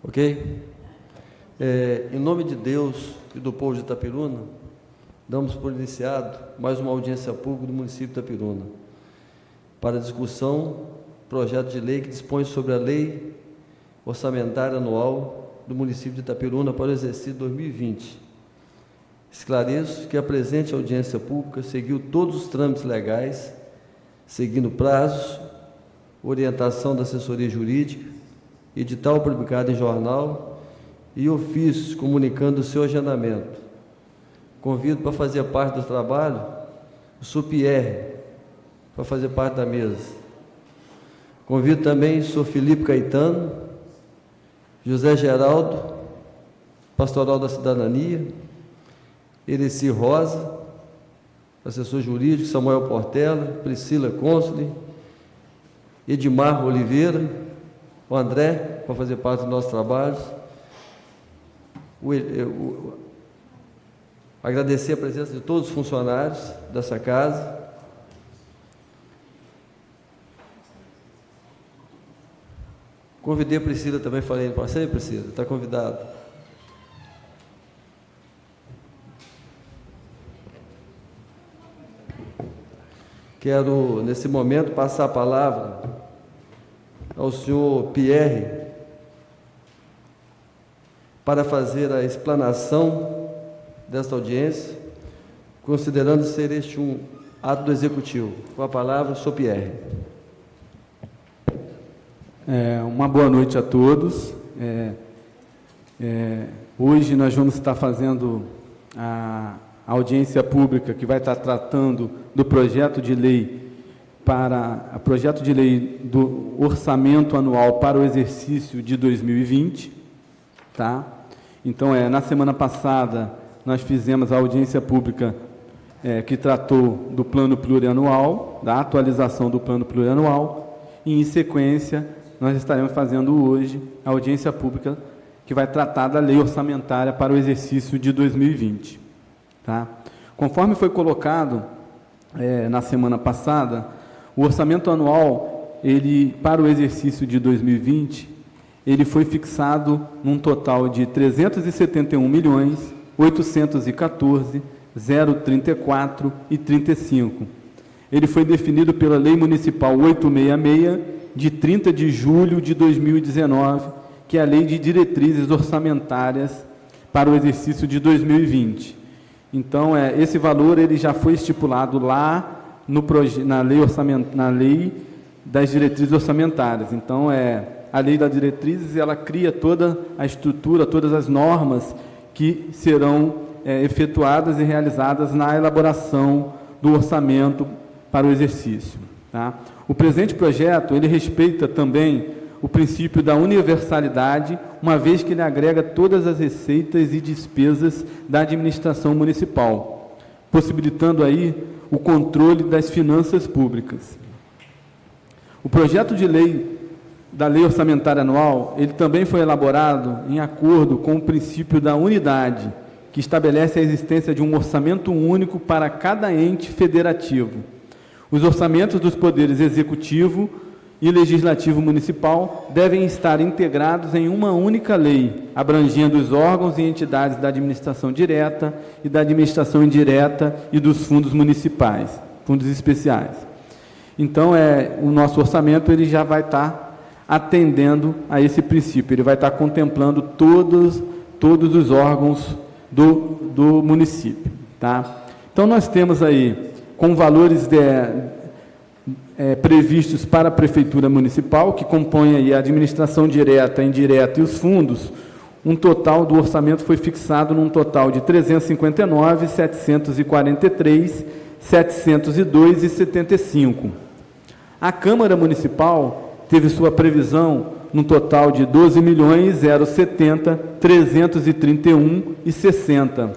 Ok? Em nome de Deus e do povo de Itapiruna, damos por iniciado mais uma audiência pública do município de Itapiruna para discussão, projeto de lei que dispõe sobre a lei orçamentária anual do município de Itapiruna para o exercício 2020. Esclareço que a presente audiência pública seguiu todos os trâmites legais, seguindo prazos, orientação da assessoria jurídica, edital publicado em jornal e ofícios comunicando o seu agendamento. Convido para fazer parte do trabalho o Sr. Pierre, para fazer parte da mesa. Convido também o Sr. Felipe Caetano, José Geraldo, Pastoral da Cidadania, Ereci Rosa, assessor jurídico, Samuel Portela, Priscila Consoli, Edmar Oliveira, o André, para fazer parte dos nossos trabalhos. Agradecer a presença de todos os funcionários dessa casa. Convidei a Priscila também, falei para você, Priscila, está convidado. Quero, nesse momento, passar a palavra ao senhor Pierre para fazer a explanação desta audiência, considerando ser este um ato do Executivo. Com a palavra, o senhor Pierre. Uma boa noite a todos. Hoje nós vamos estar fazendo a audiência pública que vai estar tratando do projeto de lei do orçamento anual para o exercício de 2020, tá? Então, na semana passada, nós fizemos a audiência pública que tratou do plano plurianual, da atualização do plano plurianual, e, em sequência, nós estaremos fazendo hoje a audiência pública que vai tratar da lei orçamentária para o exercício de 2020. Tá? Conforme foi colocado na semana passada, o orçamento anual, para o exercício de 2020, ele foi fixado num total de R$ 371.814.034,35. Ele foi definido pela Lei Municipal 866, de 30 de julho de 2019, que é a Lei de Diretrizes Orçamentárias para o exercício de 2020. Então, esse valor ele já foi estipulado lá na lei das diretrizes orçamentárias. Então, a lei das diretrizes, ela cria toda a estrutura, todas as normas que serão efetuadas e realizadas na elaboração do orçamento para o exercício. Tá? O presente projeto, ele respeita também o princípio da universalidade, uma vez que ele agrega todas as receitas e despesas da administração municipal, possibilitando aí o controle das finanças públicas. O projeto de lei da Lei Orçamentária Anual, ele também foi elaborado em acordo com o princípio da unidade, que estabelece a existência de um orçamento único para cada ente federativo. Os orçamentos dos poderes executivo e legislativo municipal devem estar integrados em uma única lei, abrangendo os órgãos e entidades da administração direta e da administração indireta e dos fundos municipais, fundos especiais. Então, o nosso orçamento ele já vai estar atendendo a esse princípio, ele vai estar contemplando todos os órgãos do município. Tá? Então, nós temos aí, com valores previstos para a Prefeitura Municipal, que compõe aí a administração direta, indireta e os fundos, um total do orçamento foi fixado num total de R$ 359.743.702,75. A Câmara Municipal teve sua previsão num total de R$ 12.070.331,60,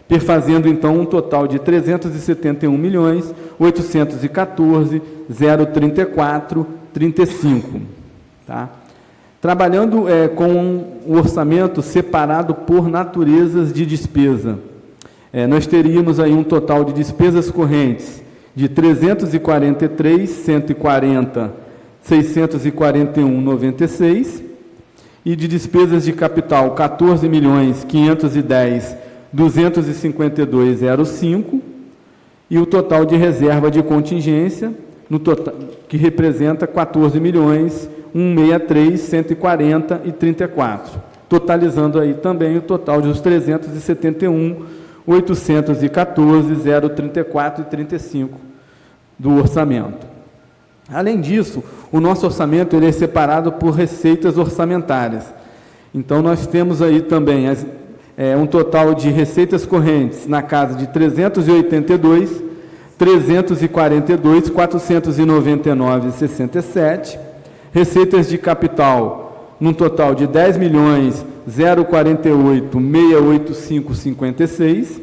perfazendo, então, um total de R$ 371.814.034,35. Tá? Trabalhando com o orçamento separado por naturezas de despesa, nós teríamos aí um total de despesas correntes de R$ 343.140.641,96 e de despesas de capital 14.510.252,05, e o total de reserva de contingência, no total, que representa 14.163.140,34, totalizando aí também o total de os 371.814.034,35 do orçamento. Além disso, o nosso orçamento ele é separado por receitas orçamentárias. Então, nós temos aí também um total de receitas correntes na casa de 342.499,67, receitas de capital num total de 10.048.685,56,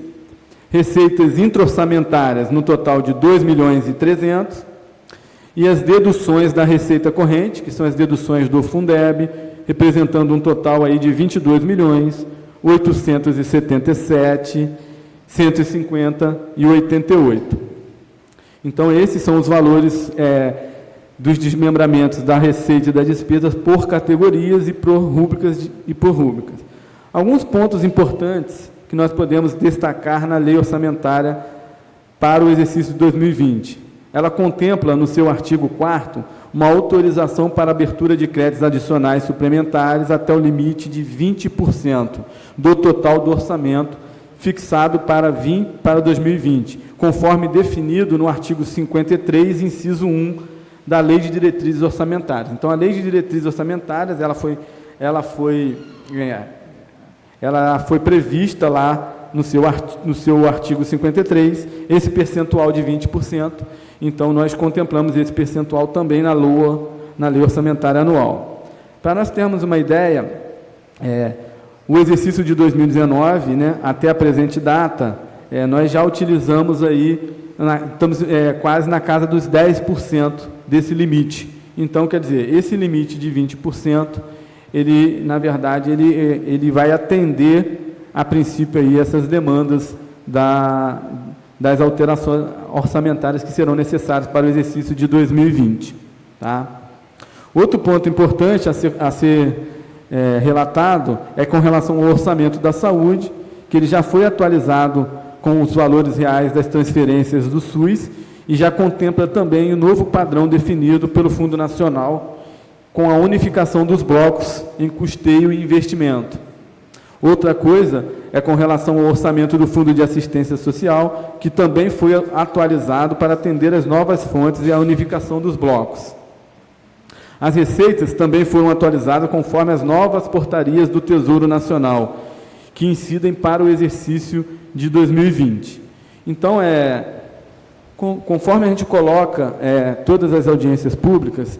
receitas intraorçamentárias no total de 2.300.000, e as deduções da receita corrente, que são as deduções do Fundeb, representando um total aí de 22.817.150,88. Então, esses são os valores dos desmembramentos da receita e das despesas por categorias e por rúbricas. Alguns pontos importantes que nós podemos destacar na lei orçamentária para o exercício de 2020. Ela contempla, no seu artigo 4º, uma autorização para abertura de créditos adicionais suplementares até o limite de 20% do total do orçamento fixado para 2020, conforme definido no artigo 53, inciso 1, da Lei de Diretrizes Orçamentárias. Então, a Lei de Diretrizes Orçamentárias, ela foi prevista lá no seu artigo 53, esse percentual de 20%. Então, nós contemplamos esse percentual também na lei orçamentária anual. Para nós termos uma ideia, o exercício de 2019, né, até a presente data, nós já utilizamos aí, estamos quase na casa dos 10% desse limite. Então, quer dizer, esse limite de 20%, ele, na verdade, ele vai atender, a princípio, aí, essas demandas das alterações orçamentárias que serão necessárias para o exercício de 2020. Tá? Outro ponto importante a ser relatado é com relação ao orçamento da saúde, que ele já foi atualizado com os valores reais das transferências do SUS e já contempla também o novo padrão definido pelo Fundo Nacional com a unificação dos blocos em custeio e investimento. Outra coisa é com relação ao orçamento do Fundo de Assistência Social, que também foi atualizado para atender as novas fontes e a unificação dos blocos. As receitas também foram atualizadas conforme as novas portarias do Tesouro Nacional, que incidem para o exercício de 2020. Então, conforme a gente coloca todas as audiências públicas,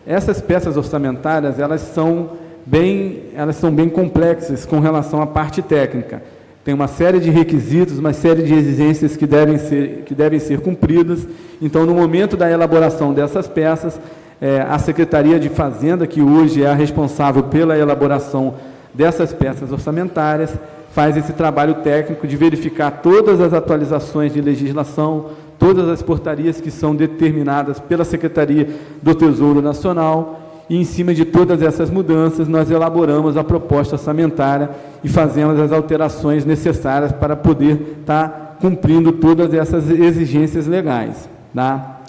essas peças orçamentárias, elas são bem complexas com relação à parte técnica. Tem uma série de requisitos, uma série de exigências que devem ser cumpridas. Então, no momento da elaboração dessas peças, a Secretaria de Fazenda, que hoje é a responsável pela elaboração dessas peças orçamentárias, faz esse trabalho técnico de verificar todas as atualizações de legislação, todas as portarias que são determinadas pela Secretaria do Tesouro Nacional, e em cima de todas essas mudanças, nós elaboramos a proposta orçamentária e fazemos as alterações necessárias para poder estar cumprindo todas essas exigências legais. Tá?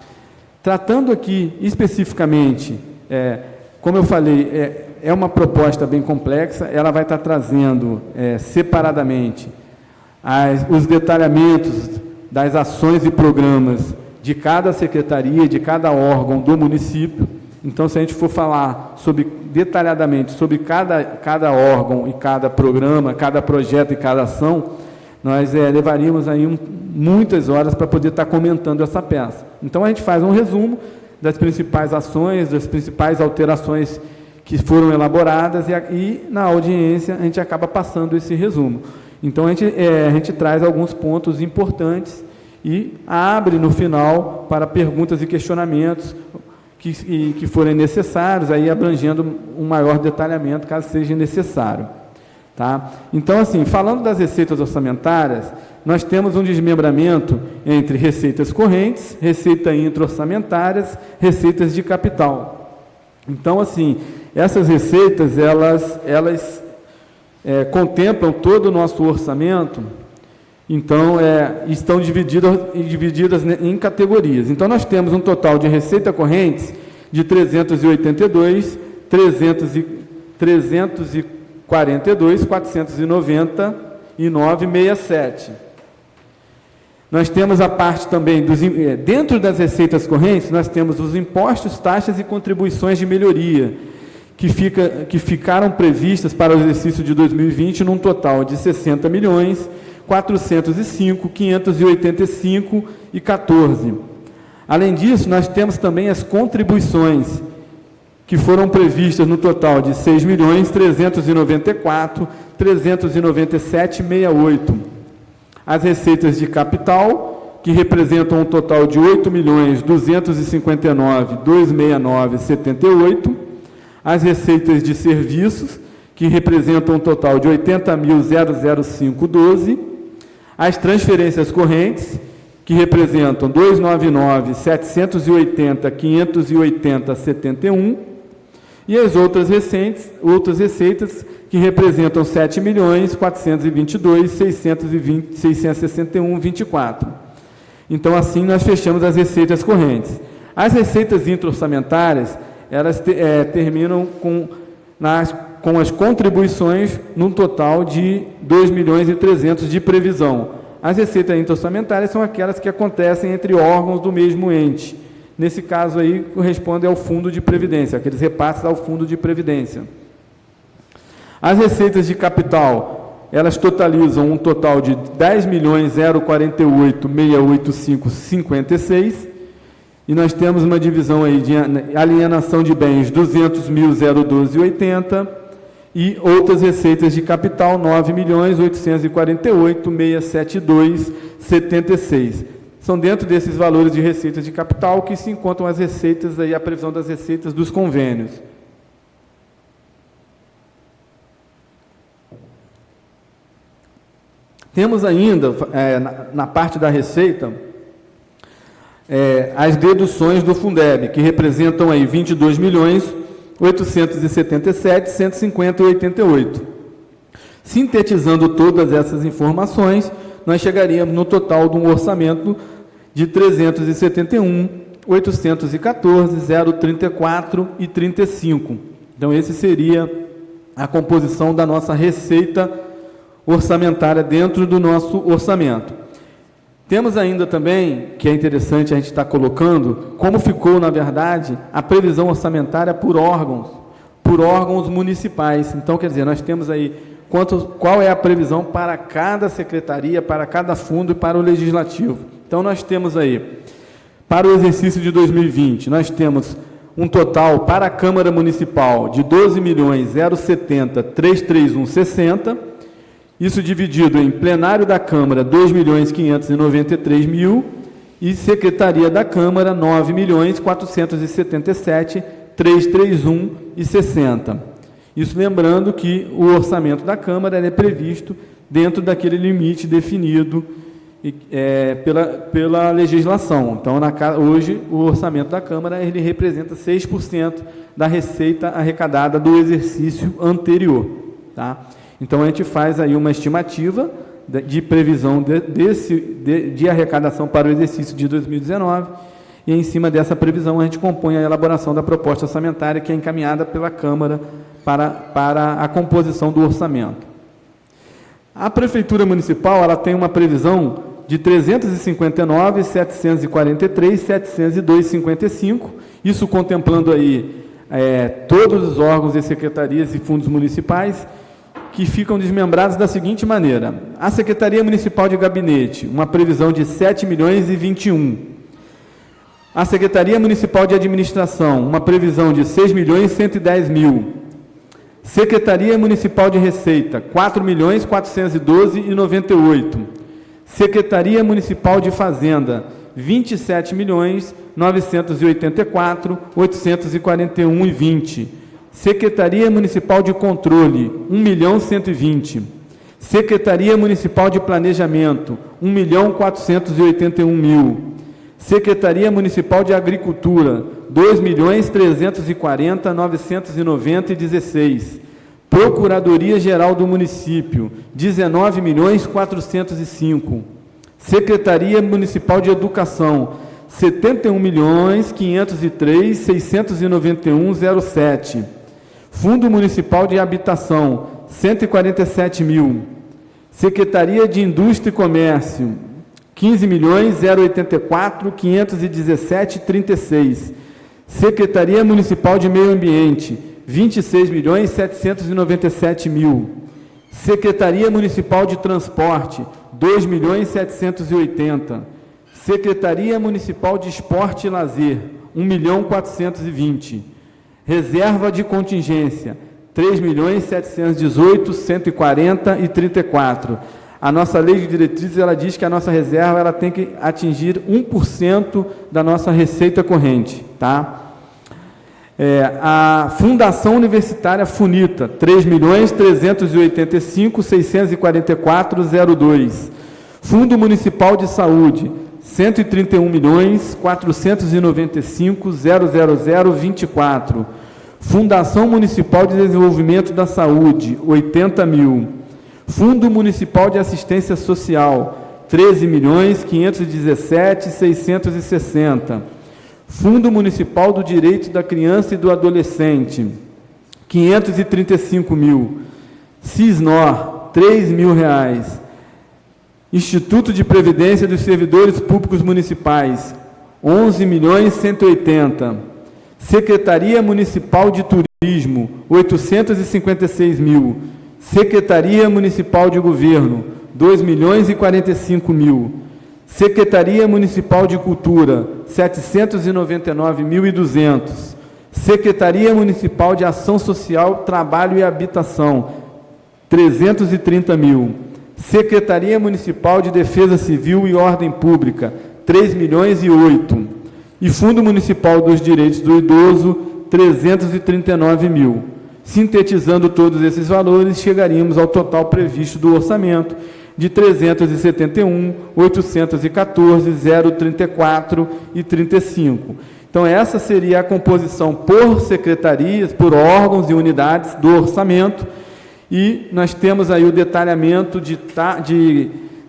Tratando aqui especificamente, como eu falei, é uma proposta bem complexa, ela vai estar trazendo separadamente os detalhamentos das ações e programas de cada secretaria, de cada órgão do município. Então, se a gente for falar detalhadamente sobre cada órgão e cada programa, cada projeto e cada ação, nós levaríamos aí muitas horas para poder estar comentando essa peça. Então, a gente faz um resumo das principais ações, das principais alterações que foram elaboradas e na audiência a gente acaba passando esse resumo. Então, a gente traz alguns pontos importantes e abre no final para perguntas e questionamentos que forem necessários, aí abrangendo um maior detalhamento, caso seja necessário. Tá? Então, assim, falando das receitas orçamentárias, nós temos um desmembramento entre receitas correntes, receita intra-orçamentárias, receitas de capital. Então, assim, essas receitas, elas contemplam todo o nosso orçamento, então, estão divididas em categorias. Então, nós temos um total de receita correntes de 382, 342, 499,67. Nós temos a parte também, dentro das receitas correntes, nós temos os impostos, taxas e contribuições de melhoria, que ficaram previstas para o exercício de 2020 num total de 60 milhões, 405, 585 e 14. Além disso, nós temos também as contribuições, que foram previstas no total de 6 milhões, 394, 397,68. As receitas de capital, que representam um total de 8 milhões, 259, 269,78. As receitas de serviços, que representam um total de 80.005,12. As transferências correntes, que representam 299, 780, 580,71. E as outras receitas, que representam 7 milhões, 422, 661,24. Então, assim, nós fechamos as receitas correntes. As receitas intra-orçamentárias, elas terminam com as contribuições num total de 2 milhões e 300 de previsão. As receitas intra-orçamentárias são aquelas que acontecem entre órgãos do mesmo ente. Nesse caso aí, corresponde ao fundo de previdência, aqueles repasses ao fundo de previdência. As receitas de capital, elas totalizam um total de 10.048.685,56, e nós temos uma divisão aí de alienação de bens 200.012,80 e outras receitas de capital 9.848.672,76. São dentro desses valores de receitas de capital que se encontram as receitas aí, a previsão das receitas dos convênios. Temos ainda, na parte da receita, as deduções do Fundeb, que representam aí 22 milhões, 877, 150 e 88. Sintetizando todas essas informações, nós chegaríamos no total de um orçamento de 371, 814, 034 e 35. Então, esse seria a composição da nossa receita orçamentária dentro do nosso orçamento. Temos ainda também, que é interessante a gente estar colocando, como ficou, na verdade, a previsão orçamentária por órgãos municipais. Então, quer dizer, nós temos aí qual é a previsão para cada secretaria, para cada fundo e para o Legislativo. Então, nós temos aí, para o exercício de 2020, nós temos um total para a Câmara Municipal de 12.070.331,60, isso dividido em plenário da Câmara, 2.593.000, e Secretaria da Câmara, 9.477.331,60. Isso lembrando que o orçamento da Câmara é previsto dentro daquele limite definido pela legislação. Então, hoje, o orçamento da Câmara ele representa 6% da receita arrecadada do exercício anterior. Tá? Então, a gente faz aí uma estimativa de previsão de arrecadação para o exercício de 2019, e em cima dessa previsão a gente compõe a elaboração da proposta orçamentária que é encaminhada pela Câmara para a composição do orçamento. A Prefeitura Municipal ela tem uma previsão de 359.743.702,55, isso contemplando aí todos os órgãos e secretarias e fundos municipais, que ficam desmembrados da seguinte maneira: a Secretaria Municipal de Gabinete, uma previsão de 7.021.000. A Secretaria Municipal de Administração, uma previsão de 6.110.000. Secretaria Municipal de Receita, 4.412.098. Secretaria Municipal de Fazenda, 27.984.841,20. Secretaria Municipal de Controle, 1.120.000. Secretaria Municipal de Planejamento, 1.481.000. Secretaria Municipal de Agricultura, 2.340.990,16. Procuradoria-Geral do Município, 19.405. Secretaria Municipal de Educação, 71.503.691,07. Fundo Municipal de Habitação, 147 mil. Secretaria de Indústria e Comércio, 15.084.517,36. Secretaria Municipal de Meio Ambiente, 26.797.000. Secretaria Municipal de Transporte, 2.780.000. Secretaria Municipal de Esporte e Lazer, 1.420.000. Reserva de contingência, 3.718.140,34. A nossa lei de diretrizes, ela diz que a nossa reserva ela tem que atingir 1% da nossa receita corrente, tá? A Fundação Universitária FUNITA, 3.385.644,02. Fundo Municipal de Saúde, 131.495.000,24. Fundação Municipal de Desenvolvimento da Saúde, 80 mil. Fundo Municipal de Assistência Social, 13.517.660. Fundo Municipal do Direito da Criança e do Adolescente, 535 mil. Cisnor, 3 mil reais. Instituto de Previdência dos Servidores Públicos Municipais, 11.180.000. Secretaria Municipal de Turismo, 856 mil. Secretaria Municipal de Governo, 2.045.000. Secretaria Municipal de Cultura, 799.200. Secretaria Municipal de Ação Social, Trabalho e Habitação, 330 mil. Secretaria Municipal de Defesa Civil e Ordem Pública, 3.008.000. E Fundo Municipal dos Direitos do Idoso, 339 mil. Sintetizando todos esses valores, chegaríamos ao total previsto do orçamento de 371.814.034,35. Então, essa seria a composição por secretarias, por órgãos e unidades do orçamento, e nós temos aí o detalhamento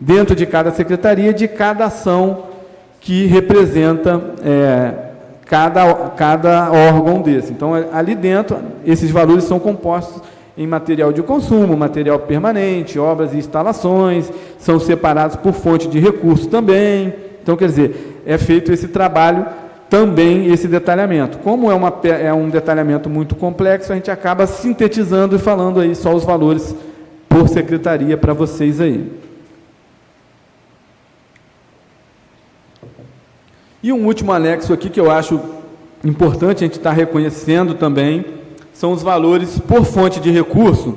dentro de cada secretaria, de cada ação que representa cada órgão desse. Então, ali dentro, esses valores são compostos em material de consumo, material permanente, obras e instalações, são separados por fonte de recurso também. Então, quer dizer, é feito esse trabalho também, esse detalhamento. Como é um detalhamento muito complexo, a gente acaba sintetizando e falando aí só os valores por secretaria para vocês aí. E um último anexo aqui que eu acho importante a gente estar reconhecendo também, são os valores por fonte de recurso,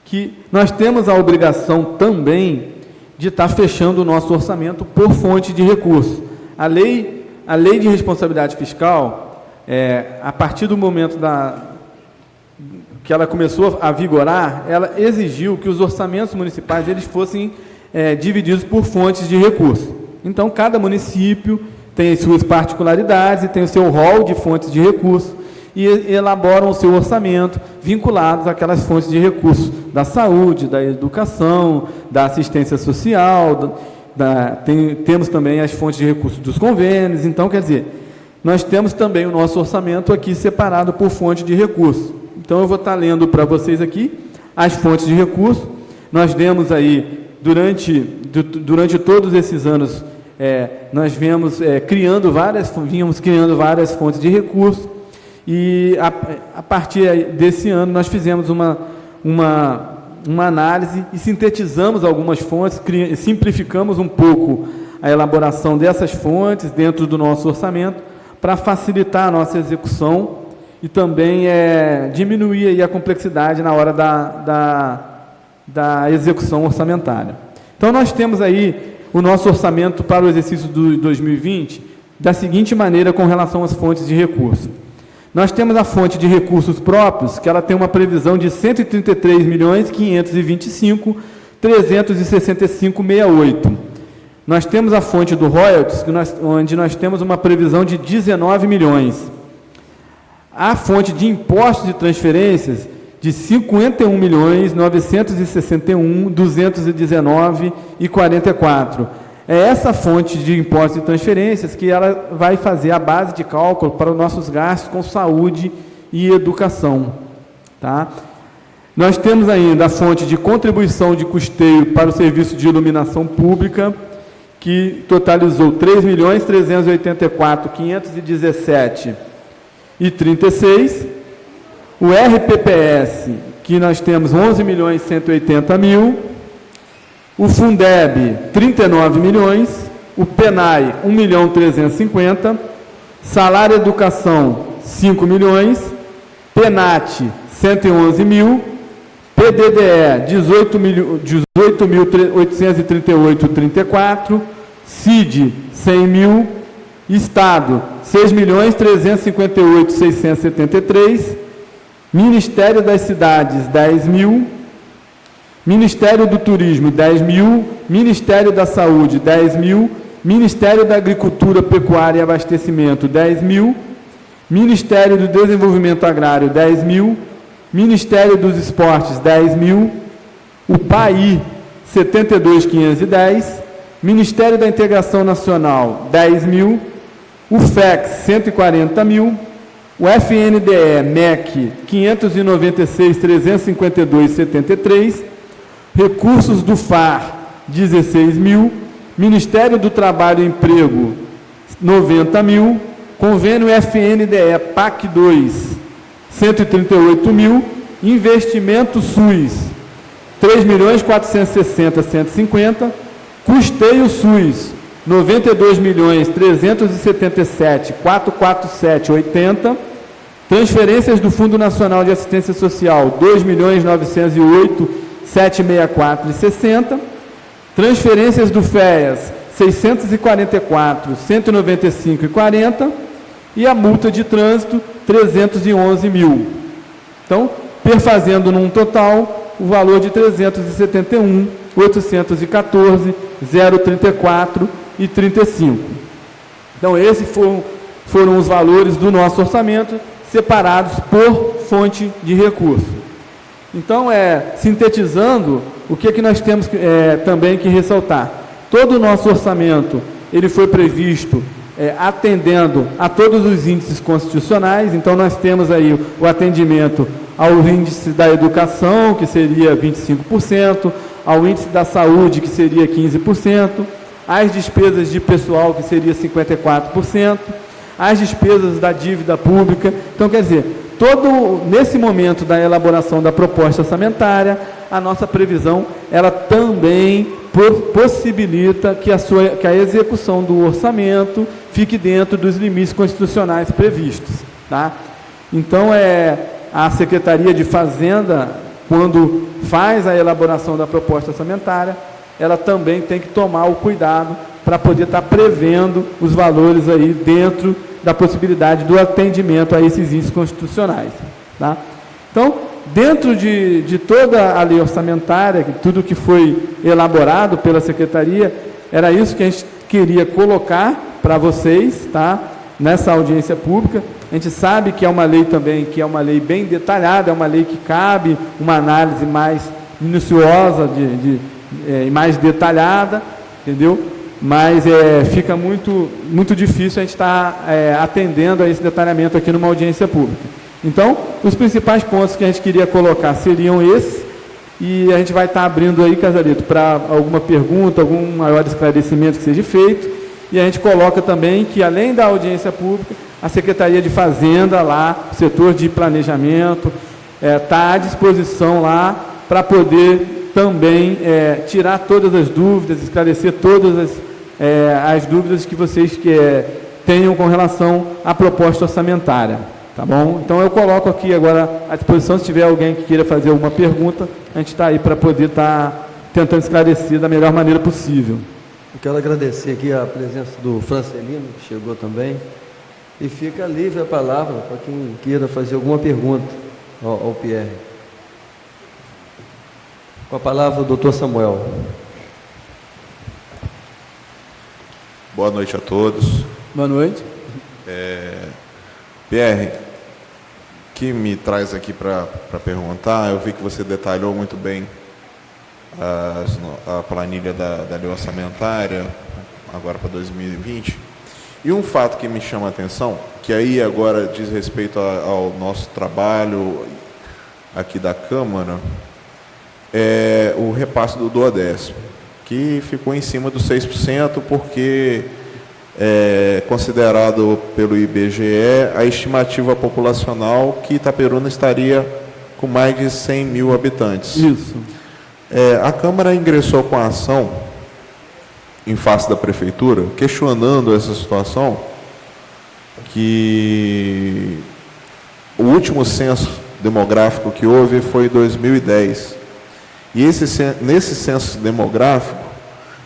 que nós temos a obrigação também de estar fechando o nosso orçamento por fonte de recurso. A lei de responsabilidade fiscal, a partir do momento que ela começou a vigorar, ela exigiu que os orçamentos municipais eles fossem divididos por fontes de recurso. Então, cada município tem as suas particularidades e tem o seu rol de fontes de recurso, e elaboram o seu orçamento vinculados àquelas fontes de recursos da saúde, da educação, da assistência social, temos também as fontes de recursos dos convênios. Então, quer dizer, nós temos também o nosso orçamento aqui separado por fonte de recursos. Então, eu vou estar lendo para vocês aqui as fontes de recursos. Nós demos aí, durante todos esses anos, nós vínhamos criando várias fontes de recursos. E a partir desse ano nós fizemos uma análise e sintetizamos algumas fontes, simplificamos um pouco a elaboração dessas fontes dentro do nosso orçamento para facilitar a nossa execução e também diminuir aí a complexidade na hora da execução orçamentária. Então, nós temos aí o nosso orçamento para o exercício de 2020 da seguinte maneira com relação às fontes de recurso. Nós temos a fonte de recursos próprios, que ela tem uma previsão de R$ 133.525.365,68. nós temos a fonte do royalties, onde nós temos uma previsão de 19 milhões. A fonte de impostos e transferências de 51.961.219,44. É essa fonte de impostos e transferências que ela vai fazer a base de cálculo para os nossos gastos com saúde e educação. Tá? Nós temos ainda a fonte de contribuição de custeio para o serviço de iluminação pública, que totalizou 3.384.517,36. O RPPS, que nós temos 11.180.000. O Fundeb, 39 milhões. O PENAI, 1.350.000. Salário educação, 5 milhões. PENAT, 111.000. PDDE, 18.838,34. CID, 100.000. Estado, 6.358.673. Ministério das Cidades, 10.000. Ministério do Turismo, 10.000. Ministério da Saúde, 10.000. Ministério da Agricultura, Pecuária e Abastecimento, 10.000. Ministério do Desenvolvimento Agrário, 10.000. Ministério dos Esportes, 10.000. O PAI, 72.510. Ministério da Integração Nacional, 10.000. O FEX, 140.000. O FNDE, MEC, 596.352,73. Recursos do FAR, 16.000. Ministério do Trabalho e Emprego, 90.000. Convênio FNDE, PAC 2, 138.000. Investimento SUS, 3.460.150. Custeio SUS, 92.377.447,80. Transferências do Fundo Nacional de Assistência Social, 2.908.764,60. Transferências do FEAS, 644.195,40. E a multa de trânsito, 311.000. Então, perfazendo num total, o valor de 371.814.034,35. Então, esses foram os valores do nosso orçamento, separados por fonte de recurso. Então, sintetizando, o que nós temos também que ressaltar? Todo o nosso orçamento, ele foi previsto atendendo a todos os índices constitucionais. Então, nós temos aí o atendimento ao índice da educação, que seria 25%, ao índice da saúde, que seria 15%, as despesas de pessoal, que seria 54%, as despesas da dívida pública. Então, quer dizer, nesse momento da elaboração da proposta orçamentária, a nossa previsão, ela também possibilita que a execução do orçamento fique dentro dos limites constitucionais previstos. Tá? Então, a Secretaria de Fazenda, quando faz a elaboração da proposta orçamentária, ela também tem que tomar o cuidado para poder estar prevendo os valores aí dentro da possibilidade do atendimento a esses índices constitucionais. Tá? Então, dentro de toda a lei orçamentária, tudo que foi elaborado pela Secretaria, era isso que a gente queria colocar para vocês, tá? Nessa audiência pública. A gente sabe que é uma lei também, que é uma lei bem detalhada, é uma lei que cabe uma análise mais minuciosa e mais detalhada, entendeu? Mas fica muito difícil a gente estar atendendo a esse detalhamento aqui numa audiência pública. Então, os principais pontos que a gente queria colocar seriam esses, e a gente vai estar abrindo aí, Casalito, para alguma pergunta, algum maior esclarecimento que seja feito, e a gente coloca também que, além da audiência pública, a Secretaria de Fazenda lá, o setor de planejamento, está à disposição lá para poder também tirar todas as dúvidas, esclarecer todas as dúvidas que vocês tenham com relação à proposta orçamentária. Tá bom? Então, eu coloco aqui agora à disposição, se tiver alguém que queira fazer alguma pergunta, a gente está aí para poder estar tentando esclarecer da melhor maneira possível. Eu quero agradecer aqui a presença do Francelino, que chegou também, e fica livre a palavra para quem queira fazer alguma pergunta ao Pierre. Com a palavra o doutor Samuel. Boa noite a todos. Boa noite. Pierre, que me traz aqui para perguntar, eu vi que você detalhou muito bem a planilha da lei orçamentária, agora para 2020. E um fato que me chama a atenção, que aí agora diz respeito ao nosso trabalho aqui da Câmara, é o repasse do 12º, que ficou em cima dos 6%, porque é considerado pelo IBGE a estimativa populacional que Itaperuna estaria com mais de 100 mil habitantes. Isso. A Câmara ingressou com a ação em face da Prefeitura, questionando essa situação, que o último censo demográfico que houve foi em 2010. E nesse censo demográfico,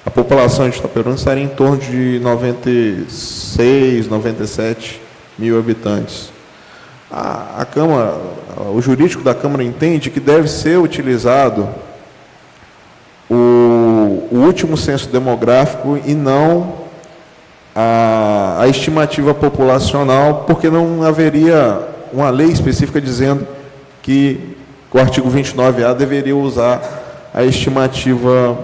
a população de Itaperuna estaria em torno de 96, 97 mil habitantes. A Câmara, o jurídico da Câmara entende que deve ser utilizado o último censo demográfico e não a estimativa populacional, porque não haveria uma lei específica dizendo que o artigo 29A deveria usar a estimativa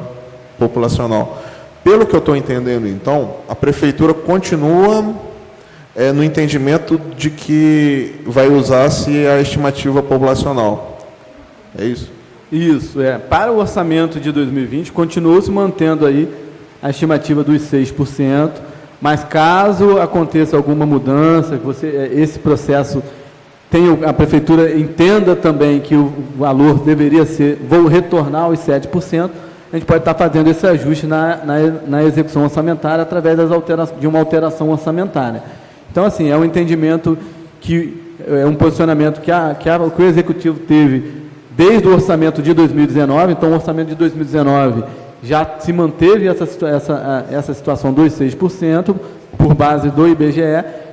populacional. Pelo que eu estou entendendo, então, a Prefeitura continua no entendimento de que vai usar-se a estimativa populacional. É isso? Isso, Para o orçamento de 2020, continuou se mantendo aí a estimativa dos 6%, mas caso aconteça alguma mudança, esse processo a Prefeitura entenda também que o valor deveria retornar aos 7%, a gente pode estar fazendo esse ajuste na execução orçamentária através de uma alteração orçamentária. Então, assim, é um entendimento é um posicionamento que o Executivo teve desde o orçamento de 2019, então o orçamento de 2019 já se manteve essa situação dos 6%, por base do IBGE,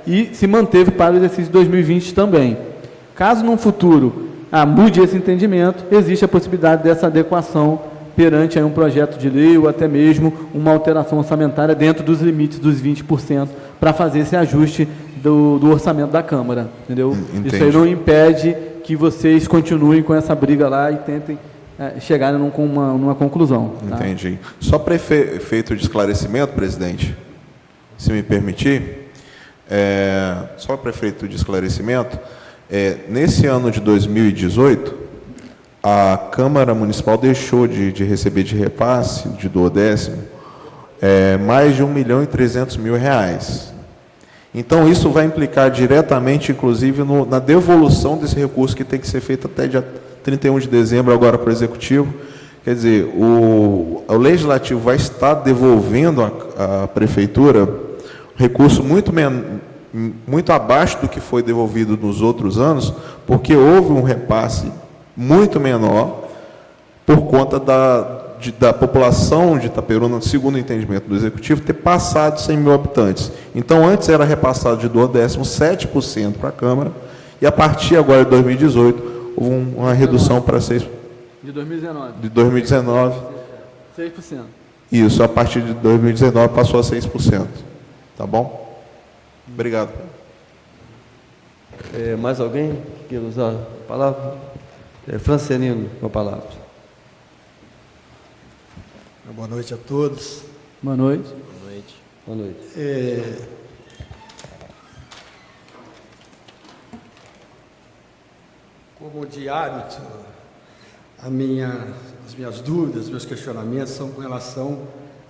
e se manteve para o exercício de 2020 também. Caso no futuro mude esse entendimento, existe a possibilidade dessa adequação perante um projeto de lei ou até mesmo uma alteração orçamentária dentro dos limites dos 20% para fazer esse ajuste do orçamento da Câmara, entendeu? Entendi. Isso aí não impede que vocês continuem com essa briga lá e tentem chegar numa conclusão. Tá? Entendi. Só para efeito de esclarecimento, presidente, se me permitir, só para efeito de esclarecimento, nesse ano de 2018, a Câmara Municipal deixou de receber de repasse, de 12º, mais de R$1.300.000. Então, isso vai implicar diretamente, inclusive, na devolução desse recurso que tem que ser feito até dia 31 de dezembro, agora para o Executivo. Quer dizer, o Legislativo vai estar devolvendo à Prefeitura recurso muito abaixo do que foi devolvido nos outros anos, porque houve um repasse muito menor por conta da população de Itaperuna, segundo o entendimento do Executivo, ter passado 100 mil habitantes. Então, antes era repassado de 12º 7% para a Câmara, e a partir agora de 2018, houve uma redução para 6%. De 2019. De 2019. 6%. Isso, a partir de 2019 passou a 6%. Tá bom? Obrigado. Mais alguém que queira usar a palavra? Francelino, com a palavra. Boa noite a todos. Boa noite. Boa noite. Boa noite. Como diário, as minhas dúvidas, meus questionamentos são com relação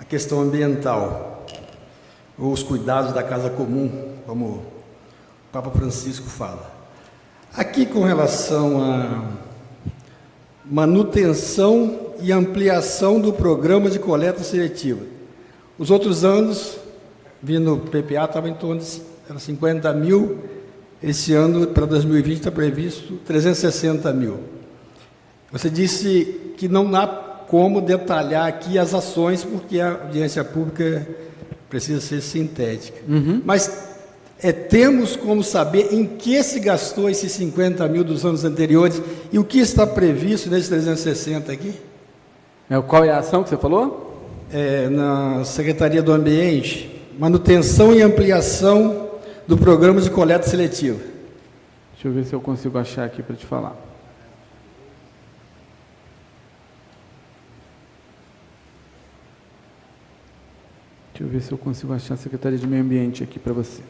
à questão ambiental, ou os cuidados da casa comum, como o Papa Francisco fala. Aqui, com relação à manutenção e ampliação do programa de coleta seletiva. Os outros anos, vindo o PPA, estava em torno de 50 mil. Esse ano, para 2020, está previsto 360 mil. Você disse que não há como detalhar aqui as ações, porque a audiência pública precisa ser sintética. Mas temos como saber em que se gastou esses 50 mil dos anos anteriores e o que está previsto nesses 360 aqui? Qual é a ação que você falou? Na Secretaria do Ambiente, manutenção e ampliação do programa de coleta seletiva. Deixa eu ver se eu consigo achar aqui para te falar. Deixa eu ver se eu consigo achar a Secretaria de Meio Ambiente aqui para você.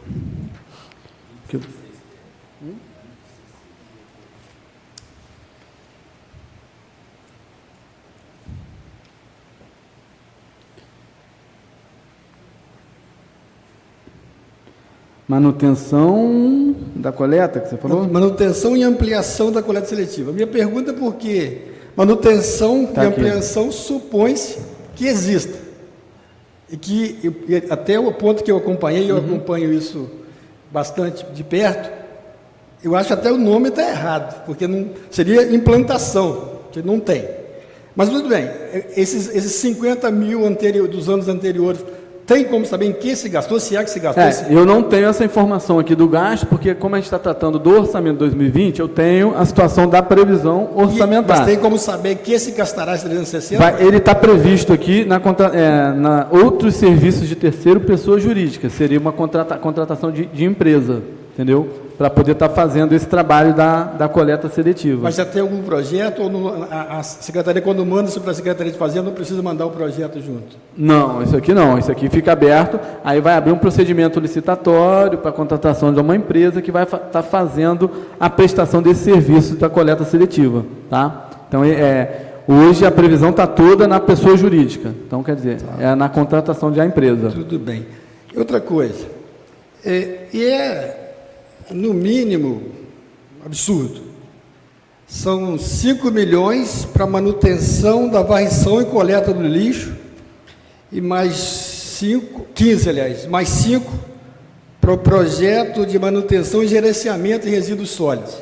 Manutenção da coleta, que você falou? Manutenção e ampliação da coleta seletiva. Minha pergunta é por quê? Manutenção e ampliação supõe-se que exista. E até o ponto que eu acompanhei, eu acompanho isso bastante de perto, eu acho até o nome está errado, porque não seria implantação, que não tem. Mas tudo bem, esses 50 mil dos anos anteriores, tem como saber em que se gastou, se é que se gastou? Eu não tenho essa informação aqui do gasto, porque como a gente está tratando do orçamento 2020, eu tenho a situação da previsão orçamentária. Mas tem como saber que se gastará esse 360? Ele está previsto aqui na outros serviços de terceiro, pessoa jurídica, seria uma contratação de empresa, entendeu? Para poder estar fazendo esse trabalho da coleta seletiva. Mas já tem algum projeto, ou a Secretaria, quando manda isso para a Secretaria de Fazenda, não precisa mandar o projeto junto? Não, isso aqui não, isso aqui fica aberto, aí vai abrir um procedimento licitatório para a contratação de uma empresa que vai estar fazendo a prestação desse serviço da coleta seletiva, tá? Então, hoje a previsão está toda na pessoa jurídica, então quer dizer, é na contratação da empresa. Tudo bem. E outra coisa, no mínimo, absurdo. São 5 milhões para manutenção da varrição e coleta do lixo e mais 15, mais 5 para o projeto de manutenção e gerenciamento de resíduos sólidos.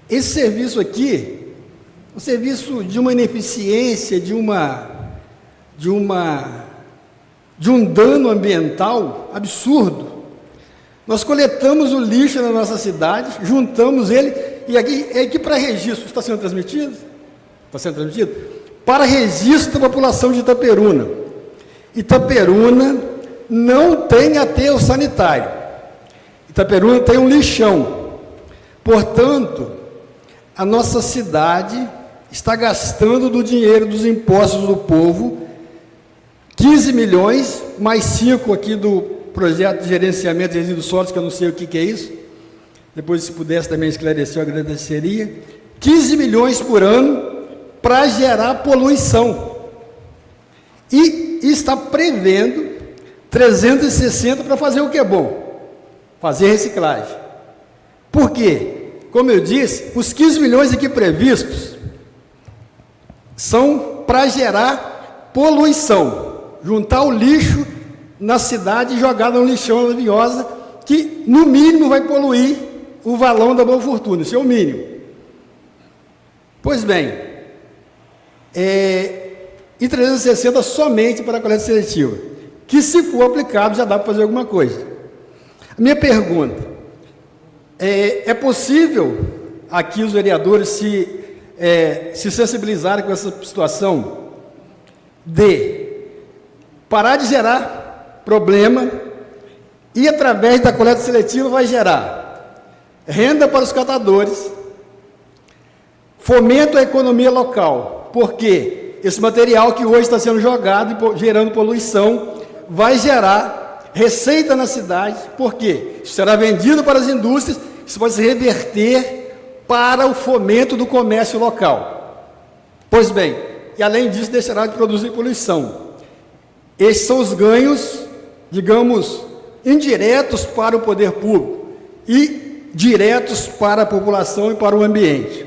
Esse serviço aqui, um serviço de uma ineficiência, de um dano ambiental absurdo. Nós coletamos o lixo na nossa cidade, juntamos ele, e aqui para registro, está sendo transmitido? Está sendo transmitido? Para registro da população de Itaperuna. Itaperuna não tem aterro sanitário. Itaperuna tem um lixão. Portanto, a nossa cidade está gastando do dinheiro dos impostos do povo 15 milhões, mais 5 aqui do projeto de gerenciamento de resíduos sólidos, que eu não sei o que é isso. Depois, se pudesse também esclarecer, eu agradeceria. 15 milhões por ano para gerar poluição. E está prevendo 360 para fazer o que é bom? Fazer reciclagem. Por quê? Como eu disse, os 15 milhões aqui previstos são para gerar poluição. Juntar o lixo na cidade e jogar no lixão da Viosa, que no mínimo vai poluir o valão da Boa Fortuna, isso é o mínimo. Pois bem, e 360 somente para a coleta seletiva, que se for aplicado já dá para fazer alguma coisa. A minha pergunta, é possível aqui os vereadores se sensibilizarem com essa situação de parar de gerar problema e, através da coleta seletiva, vai gerar renda para os catadores, fomento à economia local, porque esse material que hoje está sendo jogado e gerando poluição vai gerar receita na cidade, porque isso será vendido para as indústrias, isso vai se reverter para o fomento do comércio local. Pois bem, e além disso deixará de produzir poluição. Esses são os ganhos, digamos, indiretos para o poder público e diretos para a população e para o ambiente.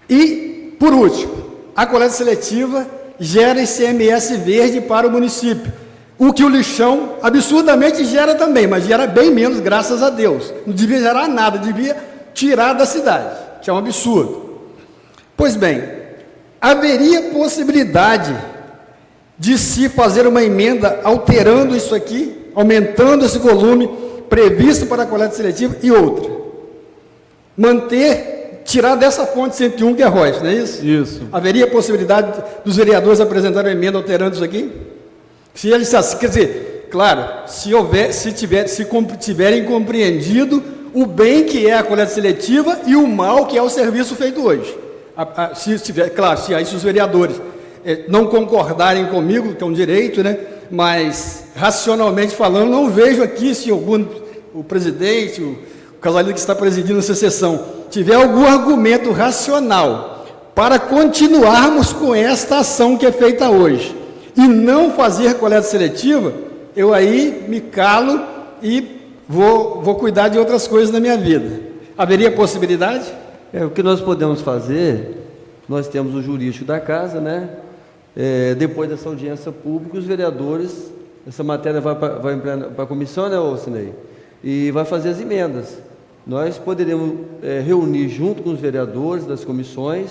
E, por último, a coleta seletiva gera ICMS verde para o município, o que o lixão absurdamente gera também, mas gera bem menos, graças a Deus. Não devia gerar nada, devia tirar da cidade, que é um absurdo. Pois bem, haveria possibilidade de se fazer uma emenda alterando isso aqui, aumentando esse volume previsto para a coleta seletiva e outra. Manter tirar dessa fonte 101 que é royalties, não é isso? Isso. Haveria possibilidade dos vereadores apresentarem emenda alterando isso aqui? Se eles, quer dizer, claro, se tiverem compreendido o bem que é a coleta seletiva e o mal que é o serviço feito hoje. Se aí os vereadores não concordarem comigo, que é um direito, né? Mas racionalmente falando, não vejo aqui se o presidente, o Casalino que está presidindo essa sessão, tiver algum argumento racional para continuarmos com esta ação que é feita hoje e não fazer coleta seletiva, eu aí me calo e vou cuidar de outras coisas na minha vida. Haveria possibilidade? O que nós podemos fazer, nós temos o jurídico da casa, né? Depois dessa audiência pública, os vereadores, essa matéria vai para a comissão, né, Cinei? E vai fazer as emendas. Nós poderíamos reunir junto com os vereadores das comissões,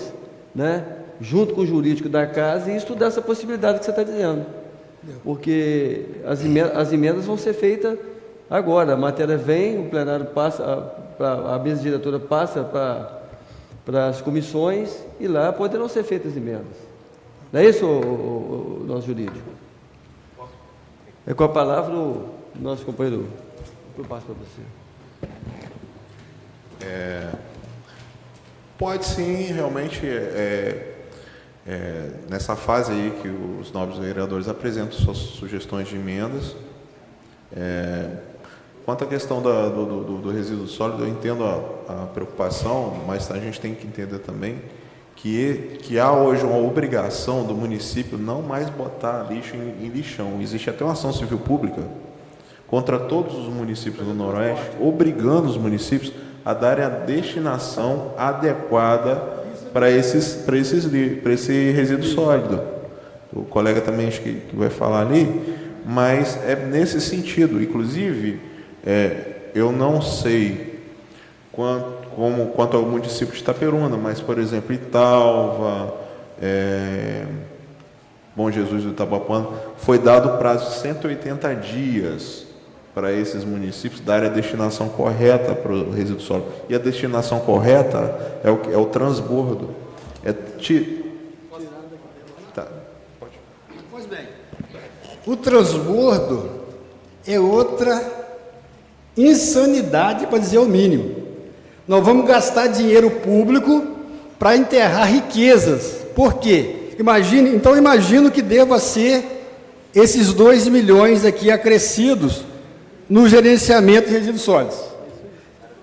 né, junto com o jurídico da casa e estudar essa possibilidade que você está dizendo. Porque as emendas vão ser feitas agora. A matéria vem, o plenário passa, a mesa diretora passa para as comissões e lá poderão ser feitas emendas. Não é isso, o nosso jurídico? É com a palavra o nosso companheiro. Eu passo para você. Pode sim, realmente, nessa fase aí que os nobres vereadores apresentam suas sugestões de emendas. Quanto à questão do resíduo sólido, eu entendo a preocupação, mas a gente tem que entender também que há hoje uma obrigação do município não mais botar lixo em lixão. Existe até uma ação civil pública contra todos os municípios do Noroeste, obrigando os municípios a darem a destinação adequada para esse resíduo sólido. O colega também acho que vai falar ali, mas é nesse sentido. Inclusive, eu não sei quanto ao município de Itaperuna, mas, por exemplo, Italva, Bom Jesus do Itabapuana, foi dado prazo de 180 dias para esses municípios darem a destinação correta para o resíduo sólido. E a destinação correta é o transbordo. Tá. Pois bem, o transbordo é outra insanidade, para dizer o mínimo. Nós vamos gastar dinheiro público para enterrar riquezas. Por quê? Imagino que deva ser esses 2 milhões aqui acrescidos no gerenciamento de resíduos sólidos,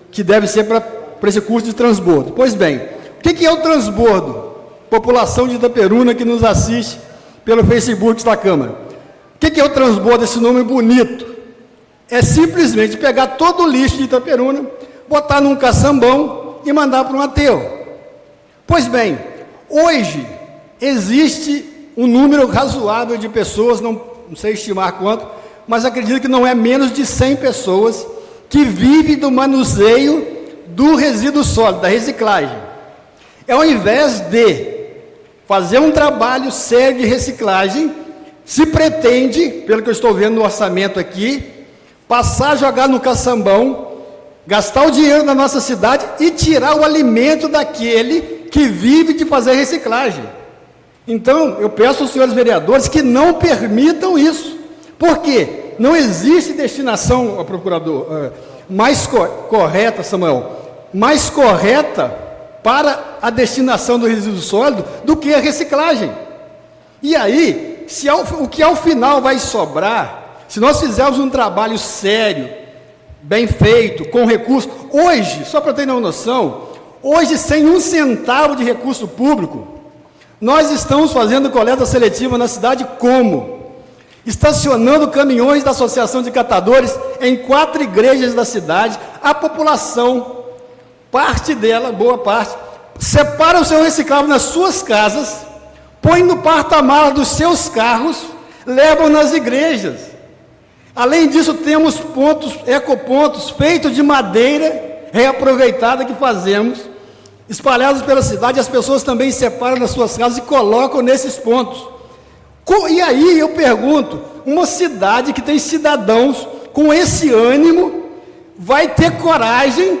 que deve ser para esse custo de transbordo. Pois bem, o que é o transbordo? População de Itaperuna que nos assiste pelo Facebook da Câmara. O que é o transbordo, esse nome bonito? É simplesmente pegar todo o lixo de Itaperuna, botar num caçambão e mandar para um aterro. Pois bem, hoje existe um número razoável de pessoas, não sei estimar quanto, mas acredito que não é menos de 100 pessoas que vivem do manuseio do resíduo sólido, da reciclagem. Ao invés de fazer um trabalho sério de reciclagem, se pretende, pelo que eu estou vendo no orçamento aqui, passar a jogar no caçambão, gastar o dinheiro da nossa cidade e tirar o alimento daquele que vive de fazer reciclagem. Então, eu peço aos senhores vereadores que não permitam isso. Por quê? Não existe destinação, procurador, mais correta, Samuel, mais correta para a destinação do resíduo sólido do que a reciclagem. E aí, o que ao final vai sobrar, se nós fizermos um trabalho sério, bem feito, com recurso, hoje, só para ter uma noção, hoje sem 1 centavo de recurso público, nós estamos fazendo coleta seletiva na cidade como? Estacionando caminhões da Associação de Catadores em 4 igrejas da cidade. A população, parte dela, boa parte, separa o seu reciclável nas suas casas, põe no porta-mala dos seus carros, levam nas igrejas. Além disso, temos ecopontos feitos de madeira reaproveitada que fazemos, espalhados pela cidade. As pessoas também separam nas suas casas e colocam nesses pontos. E aí eu pergunto, uma cidade que tem cidadãos com esse ânimo, vai ter coragem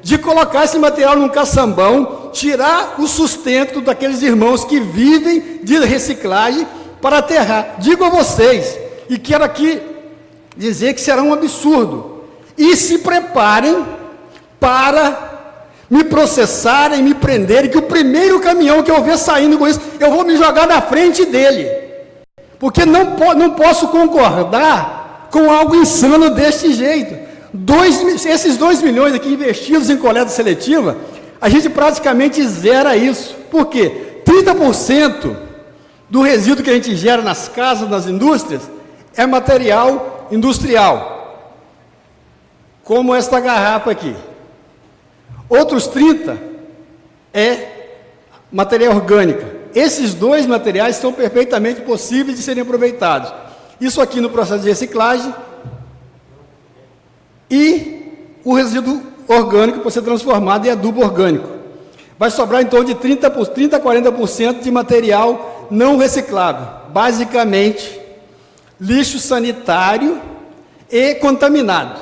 de colocar esse material num caçambão, tirar o sustento daqueles irmãos que vivem de reciclagem para aterrar. Digo a vocês, e quero aqui dizer que será um absurdo, e se preparem para me processarem, me prenderem, que o primeiro caminhão que eu ver saindo com isso, eu vou me jogar na frente dele, porque não posso concordar com algo insano deste jeito. Esses 2 milhões aqui investidos em coleta seletiva, a gente praticamente zera isso. Por quê? 30% do resíduo que a gente gera nas casas, nas indústrias, é material industrial, como esta garrafa aqui. Outros 30% é material orgânico. Esses 2 materiais são perfeitamente possíveis de serem aproveitados. Isso aqui no processo de reciclagem e o resíduo orgânico pode ser transformado em adubo orgânico. Vai sobrar em torno de 30% a 40% de material não reciclável. Basicamente, lixo sanitário e contaminado.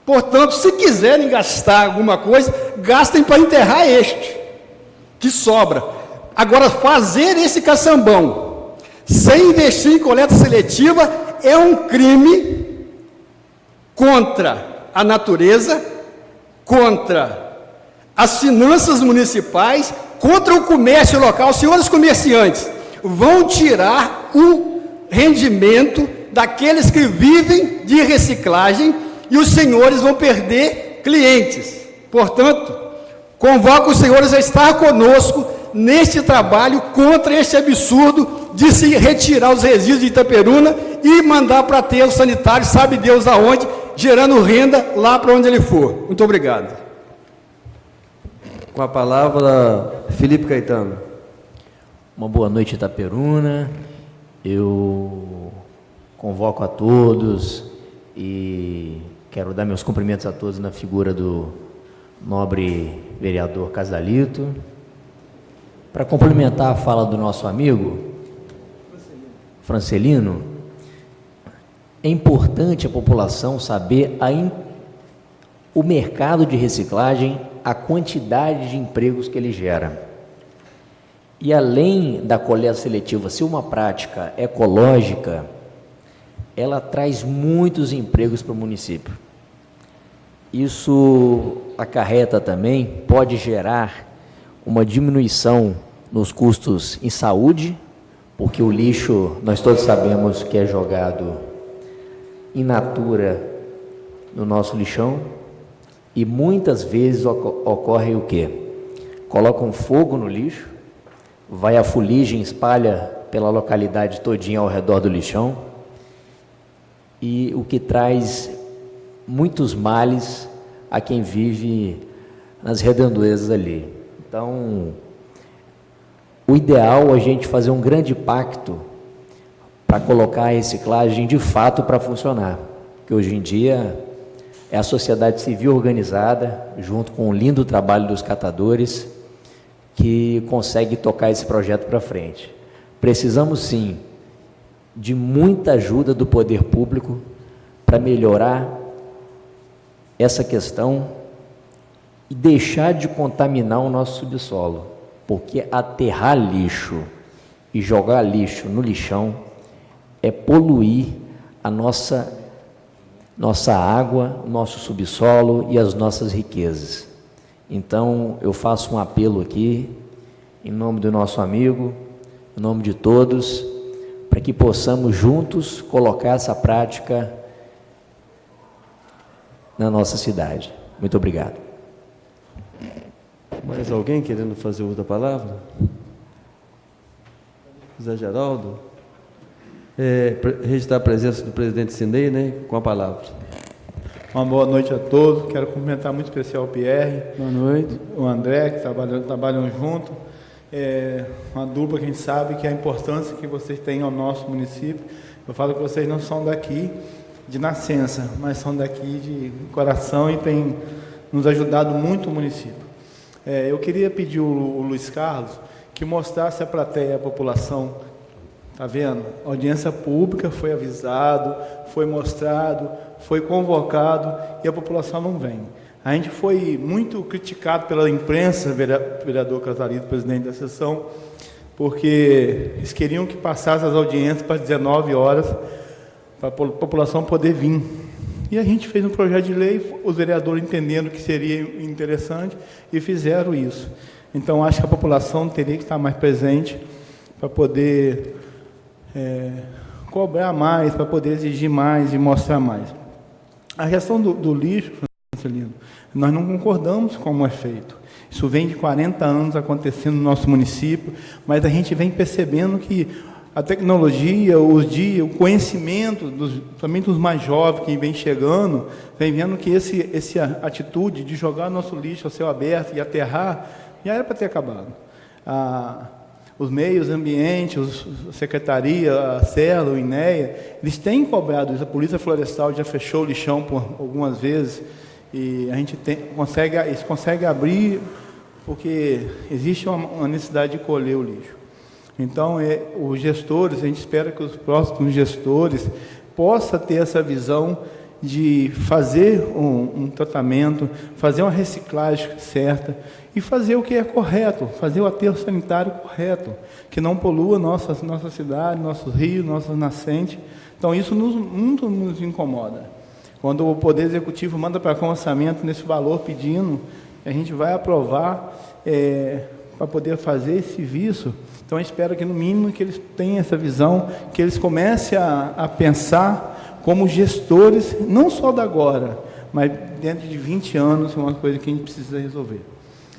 Portanto, se quiserem gastar alguma coisa, gastem para enterrar este, que sobra. Agora, fazer esse caçambão, sem investir em coleta seletiva, é um crime contra a natureza, contra as finanças municipais, contra o comércio local. Senhores comerciantes, vão tirar o rendimento daqueles que vivem de reciclagem, e os senhores vão perder clientes. Portanto, convoco os senhores a estar conosco neste trabalho contra este absurdo de se retirar os resíduos de Itaperuna e mandar para aterro sanitário, sabe Deus aonde, gerando renda lá para onde ele for. Muito obrigado. Com a palavra, Felipe Caetano. Uma boa noite, Itaperuna. Eu convoco a todos e quero dar meus cumprimentos a todos na figura do nobre vereador Casalito. Para complementar a fala do nosso amigo Francelino, é importante a população saber o mercado de reciclagem, a quantidade de empregos que ele gera. E além da coleta seletiva ser uma prática ecológica, ela traz muitos empregos para o município. Isso acarreta também, pode gerar uma diminuição nos custos em saúde, porque o lixo, nós todos sabemos que é jogado in natura no nosso lixão, e muitas vezes ocorre o quê? Colocam fogo no lixo, vai a fuligem, espalha pela localidade todinha ao redor do lixão, e o que traz muitos males a quem vive nas redondezas ali. Então, o ideal é a gente fazer um grande pacto para colocar a reciclagem de fato para funcionar, porque hoje em dia é a sociedade civil organizada, junto com o lindo trabalho dos catadores, que consegue tocar esse projeto para frente. Precisamos sim de muita ajuda do poder público para melhorar essa questão e deixar de contaminar o nosso subsolo, porque aterrar lixo e jogar lixo no lixão é poluir a nossa água, nosso subsolo e as nossas riquezas. Então, eu faço um apelo aqui, em nome do nosso amigo, em nome de todos, para que possamos juntos colocar essa prática na nossa cidade. Muito obrigado. Mais alguém querendo fazer uso da palavra? José Geraldo? Registrar a presença do presidente Sinei, né? Com a palavra. Uma boa noite a todos. Quero cumprimentar muito especial o Pierre. Boa noite. O André, que trabalham junto. Uma dupla que a gente sabe que a importância que vocês têm ao nosso município. Eu falo que vocês não são daqui de nascença, mas são daqui de coração e têm nos ajudado muito o município. Eu queria pedir o Luiz Carlos que mostrasse a plateia, a população. Está vendo? A audiência pública foi avisado, foi mostrado, foi convocado e a população não vem. A gente foi muito criticado pela imprensa, vereador Casalito, presidente da sessão, porque eles queriam que passasse as audiências para 19 horas, para a população poder vir. E a gente fez um projeto de lei, os vereadores entendendo que seria interessante e fizeram isso. Então, acho que a população teria que estar mais presente para poder cobrar mais, para poder exigir mais e mostrar mais. A questão do lixo, Francelino, nós não concordamos com como é feito. Isso vem de 40 anos acontecendo no nosso município, mas a gente vem percebendo que a tecnologia, o conhecimento, também dos mais jovens que vem chegando, vem vendo que essa atitude de jogar nosso lixo ao céu aberto e aterrar, já era para ter acabado. Os meios ambientes, a Secretaria, a CERLA, o INEA, eles têm cobrado isso. A Polícia Florestal já fechou o lixão por algumas vezes, e a gente consegue abrir, porque existe uma necessidade de colher o lixo. Então, os gestores, a gente espera que os próximos gestores possam ter essa visão de fazer um tratamento, fazer uma reciclagem certa e fazer o que é correto, fazer o aterro sanitário correto, que não polua nossa cidade, nossos rios, nossas nascentes. Então, isso muito nos incomoda. Quando o Poder Executivo manda para cá um orçamento nesse valor pedindo, a gente vai aprovar para poder fazer esse serviço. Então, eu espero que, no mínimo, que eles tenham essa visão, que eles comecem a pensar como gestores, não só da agora, mas dentro de 20 anos, é uma coisa que a gente precisa resolver.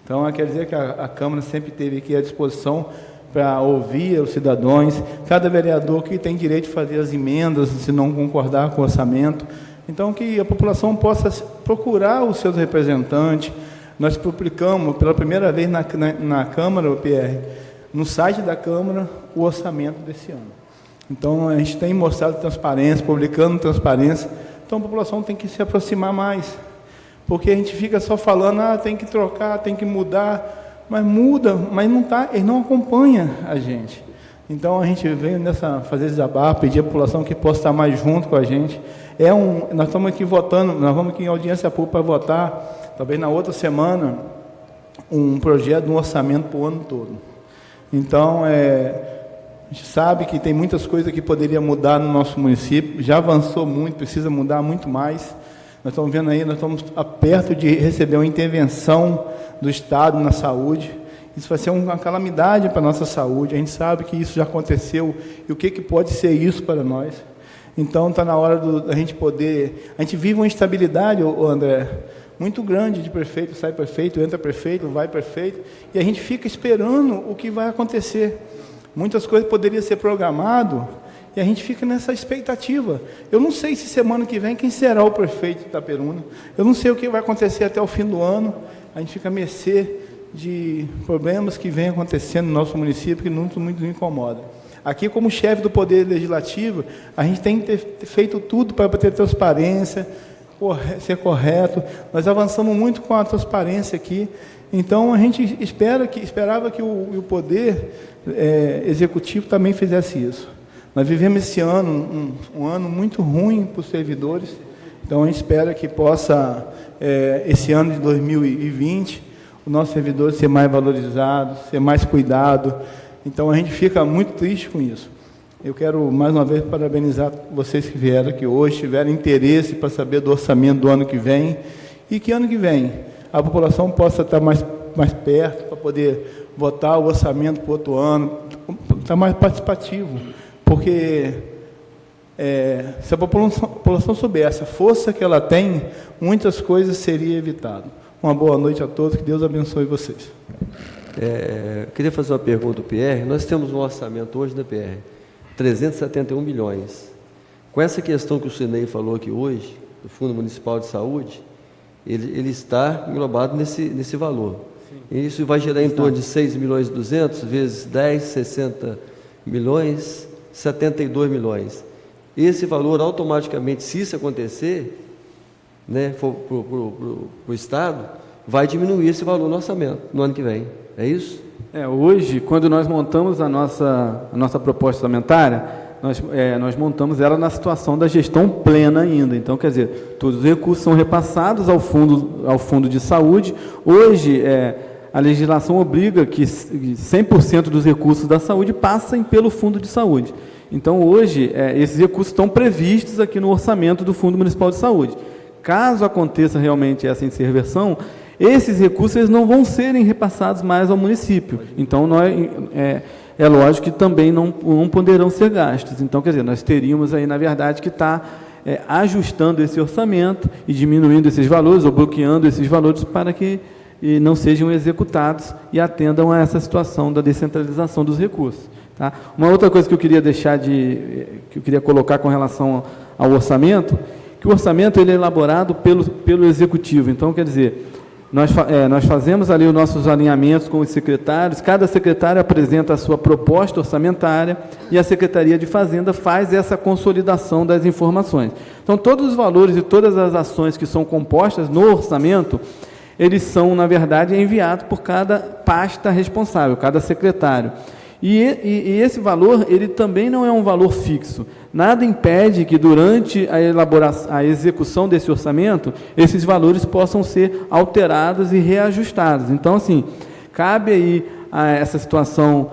Então, quer dizer que a Câmara sempre esteve aqui à disposição para ouvir os cidadãos, cada vereador que tem direito de fazer as emendas, se não concordar com o orçamento. Então, que a população possa procurar os seus representantes. Nós publicamos, pela primeira vez na Câmara, o PR, no site da Câmara, o orçamento desse ano. Então, a gente tem mostrado transparência, publicando transparência. Então, a população tem que se aproximar mais. Porque a gente fica só falando, tem que trocar, tem que mudar. Mas muda, mas ele não acompanha a gente. Então, a gente veio fazer desabafo, pedir à população que possa estar mais junto com a gente. Nós estamos aqui votando, nós vamos aqui em audiência pública para votar, talvez na outra semana, um projeto de um orçamento para o ano todo. Então, a gente sabe que tem muitas coisas que poderia mudar no nosso município, já avançou muito, precisa mudar muito mais. Nós estamos vendo aí, nós estamos perto de receber uma intervenção do Estado na saúde. Isso vai ser uma calamidade para a nossa saúde. A gente sabe que isso já aconteceu e o que pode ser isso para nós. Então, está na hora da gente poder... A gente vive uma instabilidade, André, muito grande de prefeito, sai prefeito, entra prefeito, vai prefeito, e a gente fica esperando o que vai acontecer. Muitas coisas poderiam ser programado e a gente fica nessa expectativa. Eu não sei se semana que vem quem será o prefeito de Itaperuna. Eu não sei o que vai acontecer até o fim do ano. A gente fica à mercê de problemas que vêm acontecendo no nosso município que muito nos incomoda. Aqui, como chefe do Poder Legislativo, a gente tem que ter feito tudo para ter transparência, ser correto. Nós avançamos muito com a transparência aqui. Então, a gente esperava que o Poder Executivo também fizesse isso. Nós vivemos esse ano, um ano muito ruim para os servidores. Então, a gente espera que possa, esse ano de 2020, o nosso servidor ser mais valorizado, ser mais cuidado. Então, a gente fica muito triste com isso. Eu quero, mais uma vez, parabenizar vocês que vieram aqui hoje, tiveram interesse para saber do orçamento do ano que vem, e que ano que vem a população possa estar mais perto, para poder votar o orçamento para o outro ano, estar mais participativo, porque se a população soubesse a força que ela tem, muitas coisas seriam evitadas. Uma boa noite a todos, que Deus abençoe vocês. Queria fazer uma pergunta ao PR. Nós temos um orçamento hoje da PR, 371 milhões. Com essa questão que o Sinei falou aqui hoje, do Fundo Municipal de Saúde, ele está englobado nesse valor. Sim. E isso vai gerar em torno de 6 milhões e 200 vezes 10, 60 milhões, 72 milhões. Esse valor, automaticamente, se isso acontecer, for para o Estado, vai diminuir esse valor no orçamento no ano que vem. É isso? Hoje, quando nós montamos a nossa proposta orçamentária, nós montamos ela na situação da gestão plena ainda. Então, quer dizer, todos os recursos são repassados ao fundo de saúde. Hoje, a legislação obriga que 100% dos recursos da saúde passem pelo fundo de saúde. Então, hoje, esses recursos estão previstos aqui no orçamento do Fundo Municipal de Saúde. Caso aconteça realmente essa intervenção, esses recursos eles não vão serem repassados mais ao município. Então, é lógico que também não poderão ser gastos. Então, quer dizer, nós teríamos aí, na verdade, que estar ajustando esse orçamento e diminuindo esses valores ou bloqueando esses valores para que não sejam executados e atendam a essa situação da descentralização dos recursos. Tá? Uma outra coisa que eu queria que eu queria colocar com relação ao orçamento, que o orçamento ele é elaborado pelo Executivo. Então, quer dizer, nós fazemos ali os nossos alinhamentos com os secretários, cada secretário apresenta a sua proposta orçamentária e a Secretaria de Fazenda faz essa consolidação das informações. Então, todos os valores e todas as ações que são compostas no orçamento, eles são, na verdade, enviados por cada pasta responsável, cada secretário. E esse valor, ele também não é um valor fixo. Nada impede que, durante a execução desse orçamento, esses valores possam ser alterados e reajustados. Então, assim, cabe aí a essa situação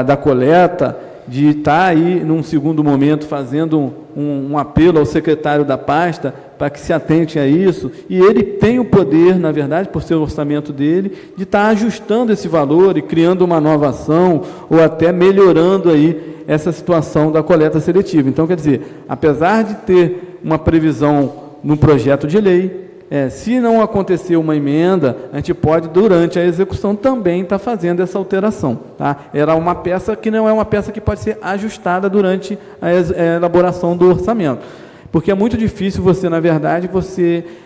da coleta, de estar aí, num segundo momento, fazendo um apelo ao secretário da pasta para que se atente a isso, e ele tem o poder, na verdade, por ser o orçamento dele, de estar ajustando esse valor e criando uma nova ação, ou até melhorando aí essa situação da coleta seletiva. Então, quer dizer, apesar de ter uma previsão no projeto de lei, se não acontecer uma emenda, a gente pode, durante a execução, também estar fazendo essa alteração. Tá? Era uma peça que não é uma peça que pode ser ajustada durante a elaboração do orçamento. Porque é muito difícil você, na verdade,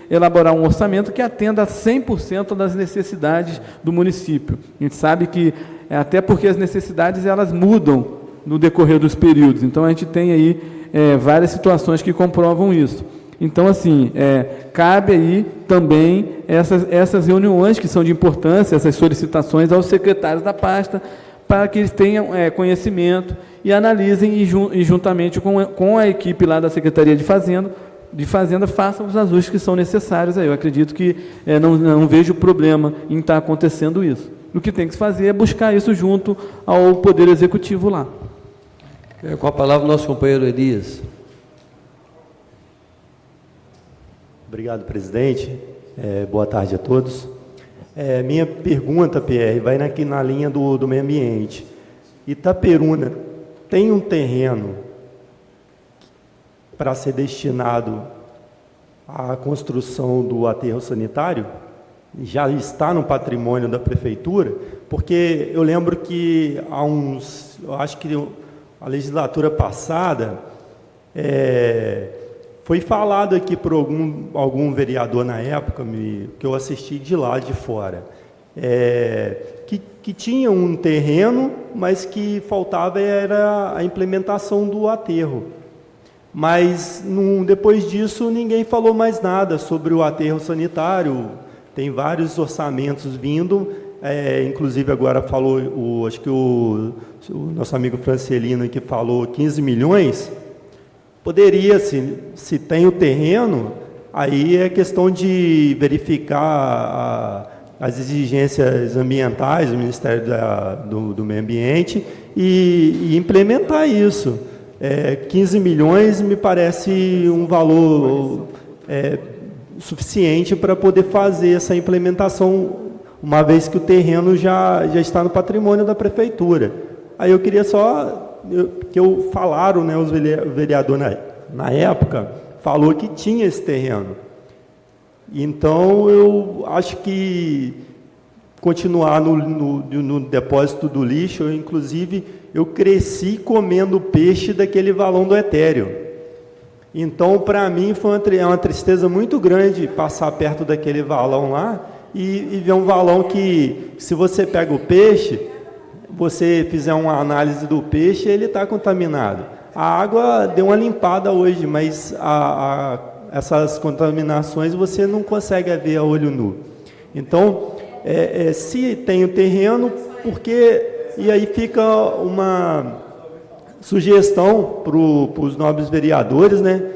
elaborar um orçamento que atenda a 100% das necessidades do município. A gente sabe que, até porque as necessidades elas mudam no decorrer dos períodos. Então, a gente tem aí várias situações que comprovam isso. Então, assim, cabe aí também essas reuniões que são de importância, essas solicitações aos secretários da pasta, para que eles tenham conhecimento e analisem e juntamente com a equipe lá da Secretaria de Fazenda façam os ajustes que são necessários. Eu acredito que não vejo problema em estar acontecendo isso. O que tem que se fazer é buscar isso junto ao Poder Executivo lá. Com a palavra, o nosso companheiro Elias. Obrigado, presidente. Boa tarde a todos. Minha pergunta, Pierre, vai na linha do meio ambiente. Itaperuna tem um terreno para ser destinado à construção do aterro sanitário? Já está no patrimônio da prefeitura? Porque eu lembro que eu acho que a legislatura passada, foi falado aqui por algum vereador na época, que eu assisti de lá de fora, que tinha um terreno, mas que faltava era a implementação do aterro. Mas depois disso ninguém falou mais nada sobre o aterro sanitário. Tem vários orçamentos vindo, inclusive agora falou, acho que o nosso amigo Francelino que falou 15 milhões, poderia, se tem o terreno, aí é questão de verificar as exigências ambientais do Ministério do Meio Ambiente e implementar isso. 15 milhões me parece um valor suficiente para poder fazer essa implementação, uma vez que o terreno já está no patrimônio da prefeitura. Aí eu queria falaram, né, os vereadores na época, falou que tinha esse terreno. Então, eu acho que continuar no depósito do lixo, inclusive, eu cresci comendo peixe daquele valão do etéreo. Então, para mim, foi uma tristeza muito grande passar perto daquele valão lá e ver um valão que, se você pega o peixe, você fizer uma análise do peixe, ele está contaminado. A água deu uma limpada hoje, mas essas contaminações você não consegue ver a olho nu. Então, se tem o terreno, porque... E aí fica sugestão para os nobres vereadores, né,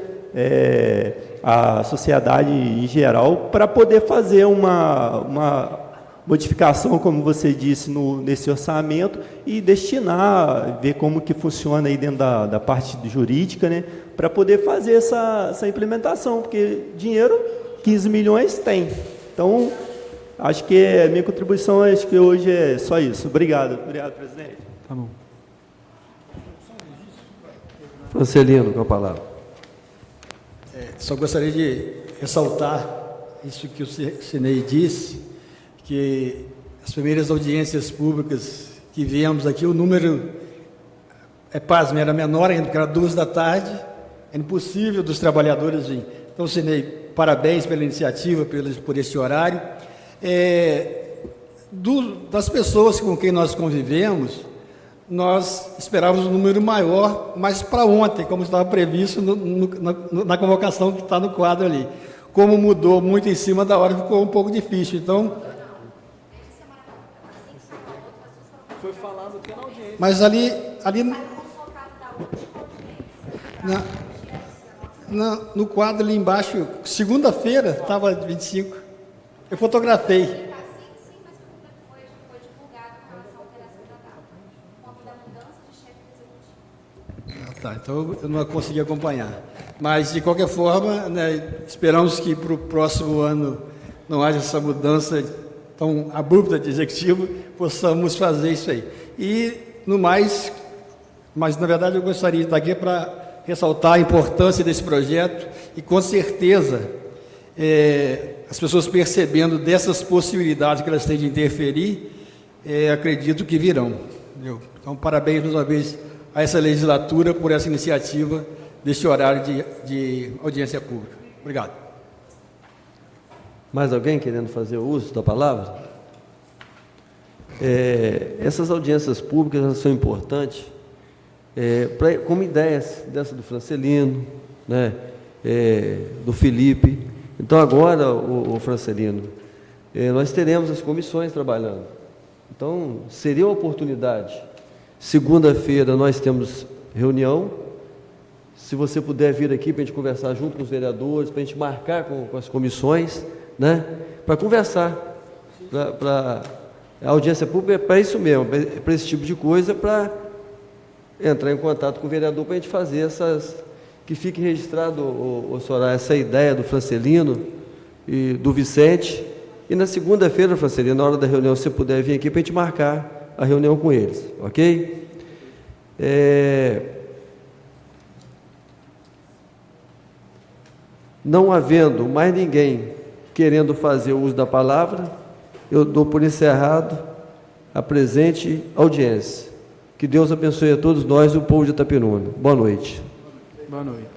a sociedade em geral, para poder fazer uma modificação, como você disse, nesse orçamento e destinar, ver como que funciona aí dentro da parte jurídica, né, para poder fazer essa implementação, porque dinheiro, 15 milhões tem. Então, acho que a minha contribuição, acho que hoje é só isso. Obrigado, presidente. Tá bom. Francelino, com a palavra. Só gostaria de ressaltar isso que o Sinei disse, que as primeiras audiências públicas que viemos aqui, o número, pasme, era menor ainda, porque era 2 da tarde, é impossível dos trabalhadores virem. Então, Sinei, parabéns pela iniciativa, por esse horário. Das pessoas com quem nós convivemos, nós esperávamos um número maior, mas para ontem, como estava previsto na convocação que está no quadro ali. Como mudou muito em cima da hora, ficou um pouco difícil. Então, Foi falado que na audiência. mas ali no quadro ali embaixo, segunda-feira, estava 25. Eu fotografei. Tá, então eu não consegui acompanhar. Mas, de qualquer forma, né, esperamos que para o próximo ano não haja essa mudança tão abrupta de executivo, possamos fazer isso aí. E, no mais, mas na verdade eu gostaria de estar aqui para ressaltar a importância desse projeto e, com certeza, as pessoas percebendo dessas possibilidades que elas têm de interferir, acredito que virão. Entendeu? Então, parabéns mais uma vez a essa legislatura por essa iniciativa deste horário de audiência pública. Obrigado. Mais alguém querendo fazer uso da palavra? Essas audiências públicas elas são importantes, como ideias dessa do Francelino, né, do Felipe. Então, agora, o Francelino, nós teremos as comissões trabalhando. Então, seria uma oportunidade. Segunda-feira nós temos reunião. Se você puder vir aqui para a gente conversar junto com os vereadores, para a gente marcar com as comissões, né, para conversar. A audiência pública é para isso mesmo, é para esse tipo de coisa, para entrar em contato com o vereador, para a gente fazer essas... Que fique registrado, Soraya, essa ideia do Francelino e do Vicente. E na segunda-feira, Francelino, na hora da reunião, se você puder vir aqui para a gente marcar a reunião com eles, ok? Não havendo mais ninguém querendo fazer o uso da palavra, eu dou por encerrado a presente audiência. Que Deus abençoe a todos nós e o povo de Itapiruna. Boa noite. Boa noite.